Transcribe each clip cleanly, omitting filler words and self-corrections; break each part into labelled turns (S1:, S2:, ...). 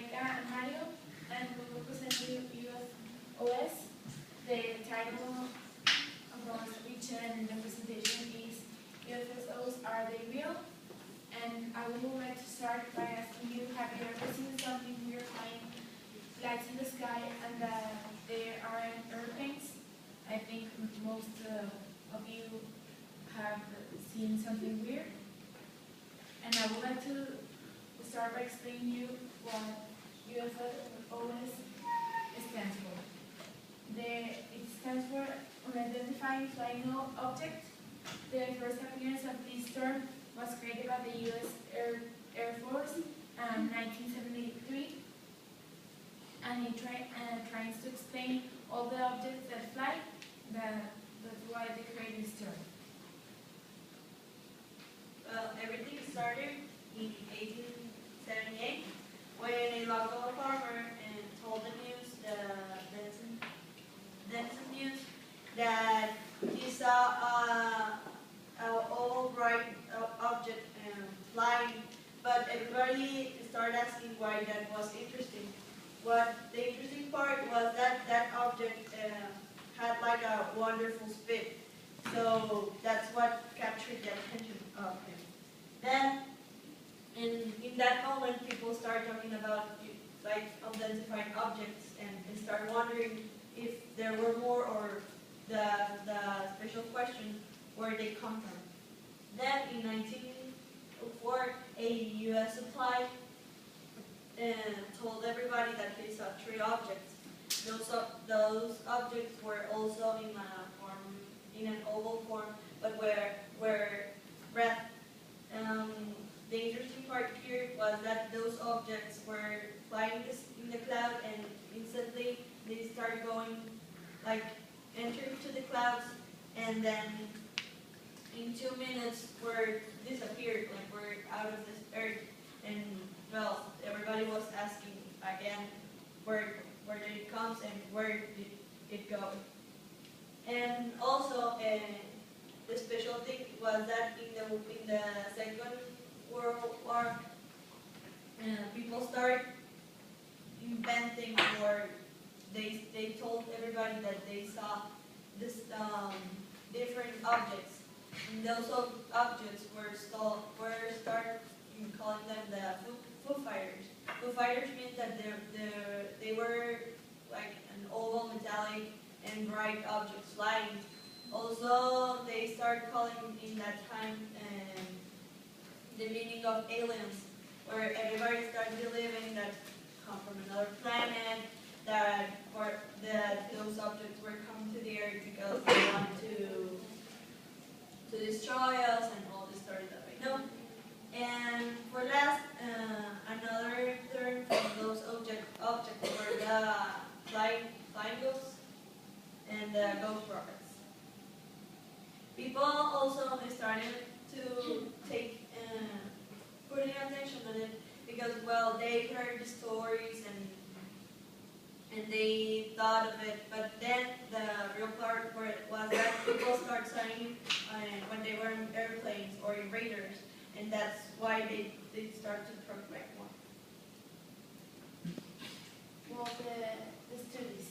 S1: Rebecca and Mario, and we will present you UFOs. The title of our speech and the presentation is UFOs, are they real? And I would like to start by asking you, have you ever seen something weird flying lights in the sky and there aren't airplanes? I think most of you have seen something weird. And I would like to start by explaining you what UFOs stands for. It stands for Unidentified Flying Object. The first appearance of this term was created by the U.S. Air Force in 1973, and it tries to explain all the objects that fly. That's why they created this term.
S2: Well, everything started in 1878 when a local farmer told the news, Denison News, that he saw an oval bright object flying, but everybody started asking why that was interesting. What the interesting part was that that object had like a wonderful spin. So that's what captured the attention of him. Then, in that moment, people start talking about like unidentified objects and start wondering if there were more, or the special question where they come from. Then, in 1904, a U.S. supply told everybody that they saw 3 objects. Those objects were also in an oval form, but were red. The interesting part here was that those objects were flying in the cloud, and instantly they started going, like, entering to the clouds, and then in 2 minutes were disappeared, like were out of this earth. And well, everybody was asking again where did it come and where did it go. And also the special thing was that in the Second World War, people started inventing, or they told everybody that they saw this different objects, and those objects were started calling them the Foo Fighters. Foo Fighters means that they were like an oval, metallic, and bright objects flying. Also, they started calling in that time the meaning of aliens, where everybody started believing that come from another planet, that those objects were coming to the earth because they wanted to destroy us, and all this started that way. No. And for last, another term from those objects were the flying ghosts and the ghost rockets. People also started to take putting attention on it because, well, they heard the stories and they thought of it, but then the real part was that people start saying when they were in airplanes or in radars, and that's why they start to talk back more.
S1: Well, the studies.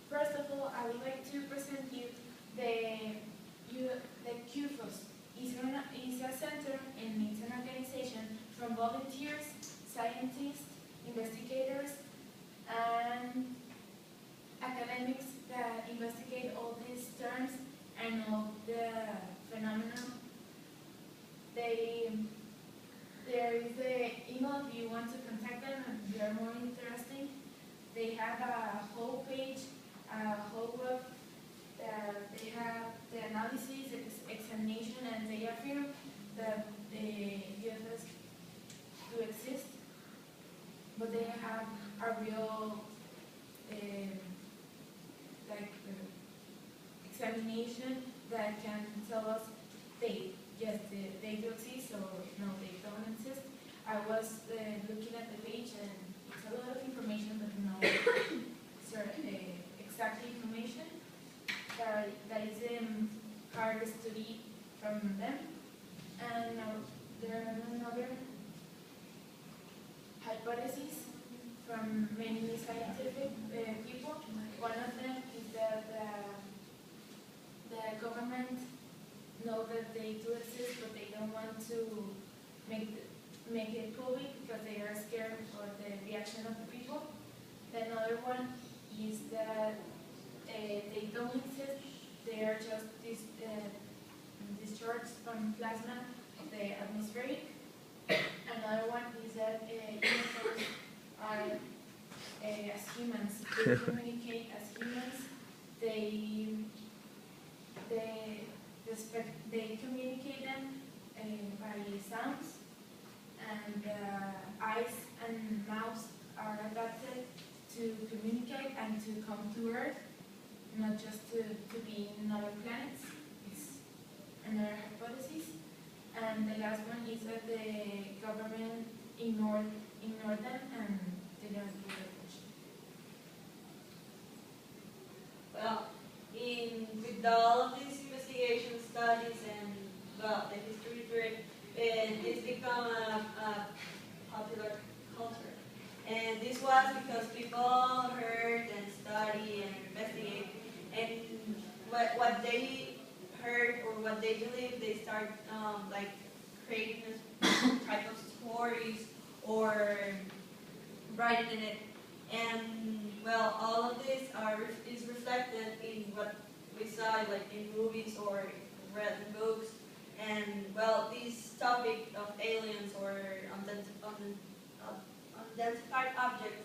S1: First of all, I would like to present you the CUFOS. It's a center, and it's an organization from volunteers, scientists, investigators, and academics that investigate all these terms and all the phenomena. There is the email if you want to contact them and they are more interesting. They have a whole page, a whole web. They have the analysis, examination, and they affirm that the UFOs do exist, but they have a real examination that can tell us they do exist or no, they don't exist. I was looking at the page, and it's a lot of information, but no exact information. That is hard to study from them. And there are another hypothesis from many scientific people. One of them is that the government know that they do exist, but they don't want to make it public because they are scared for the reaction of the people. Another one is that they don't exist, they are just discharged from plasma of the atmospheric. Another one is that UFOs are as humans, they communicate as humans, they communicate them by sounds, and eyes and mouths are adapted to communicate and to come to Earth, not just to be in other planets. It's another hypothesis. And the last one is that the government ignored them and didn't give attention.
S2: Well, with all of these investigation studies and, well, the history to it, it's become a popular culture. And this was because people heard and study and investigate, and what they heard or what they believe, they start like creating this type of stories or writing in it. And well, all of this is reflected in what we saw, like in movies or read in books. And well, this topic of aliens or unidentified objects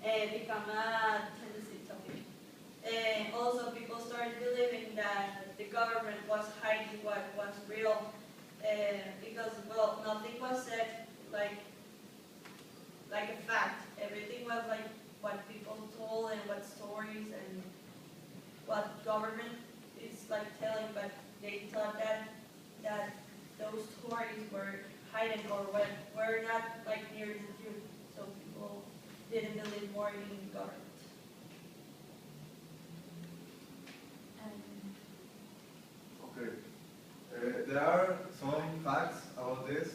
S2: become a tendency topic. Also, people started believing that the government was hiding what was real because, well, nothing was said like a fact. Everything was like what people told and what stories and what government is like telling, but they thought that those stories were hidden or were not like near the truth, so people didn't believe more in government.
S3: Okay. There are some facts about this.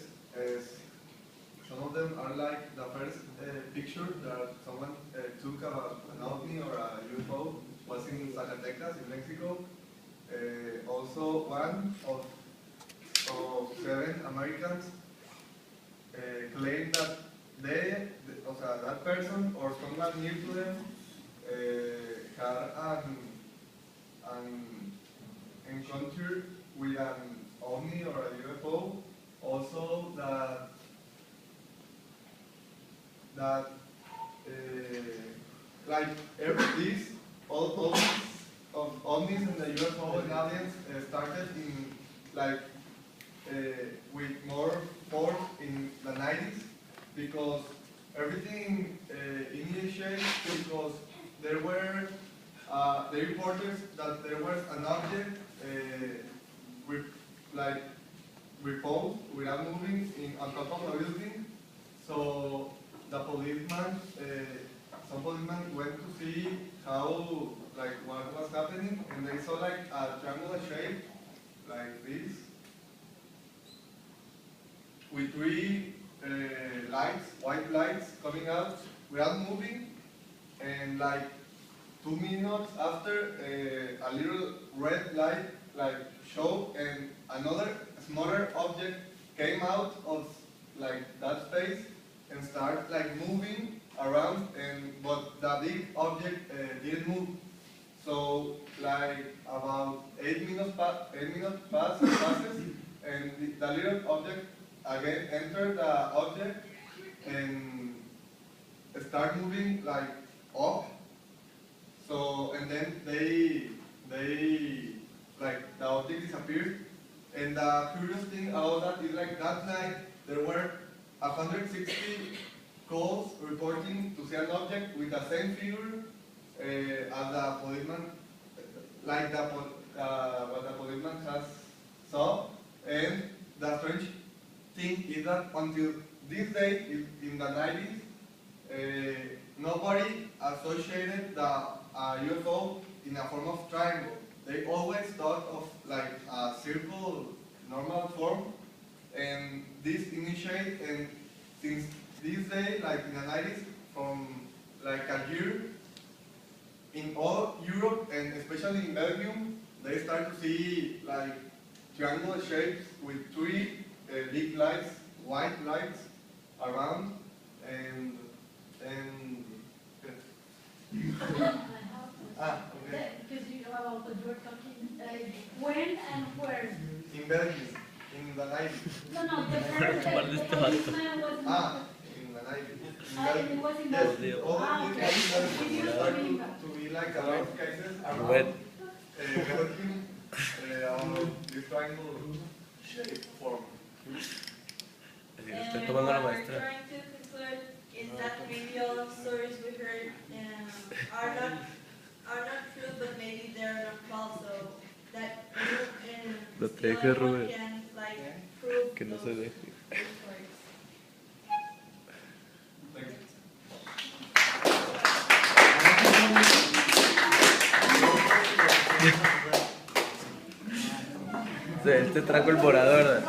S3: Some of them are like the first picture that someone took about an ovni or a UFO was in Zacatecas, in Mexico. Also, one of 7 Americans claimed that that person or someone near to them had an encounter with an ovni or a UFO. Also, that like all these of ovnis and the UFO and aliens started in like with more force in the 90s, because everything initiated because there were the reporters that there was an object with like reposed without moving on top of a building. So the policeman, some policemen went to see how, like, what was happening, and they saw like a triangular shape, like this, with 3 lights, white lights coming out without moving, and like 2 minutes after, a little red light like showed, and another smaller object came out of like that space and started like moving around, but the big object didn't move. So like about 8 minutes passes, and the little object again entered the object and start moving like up. So, and then they like the object disappeared. And the curious thing about that is like that night there were 160 calls reporting to see an object with the same figure as the policeman, like what the policeman has saw. And the strange thing is that until this day, in the 90s, nobody associated the UFO in a form of triangle. They always thought of like a circle, normal form, and this initiated, and since this day, like in the 90s, from like a year, in all Europe and especially in Belgium, they start to see like triangular shapes with three big lights, white lights around, and okay.
S4: Because you know about what you're talking, when and where?
S3: In Belgium, in the 90s.
S4: No, the first the policeman was
S3: In the 90s.
S4: it was in
S3: Yes,
S4: Belgium.
S3: all
S4: Okay.
S3: these cases
S4: Did you
S3: start
S4: remember?
S3: to be like a lot of cases around
S5: Red.
S3: Belgium, this triangle shape form.
S5: Así que
S2: And
S5: estoy tomando la
S2: what we're
S5: maestra.
S2: trying to conclude is that maybe all the stories we heard are not true, but maybe they're not false. So that you
S5: Lo
S2: and
S5: deje,
S2: still anyone
S5: Robert.
S2: can like prove
S5: Que no se
S2: those
S5: deje.
S2: stories.
S3: Thank you.
S5: Este trago el volador.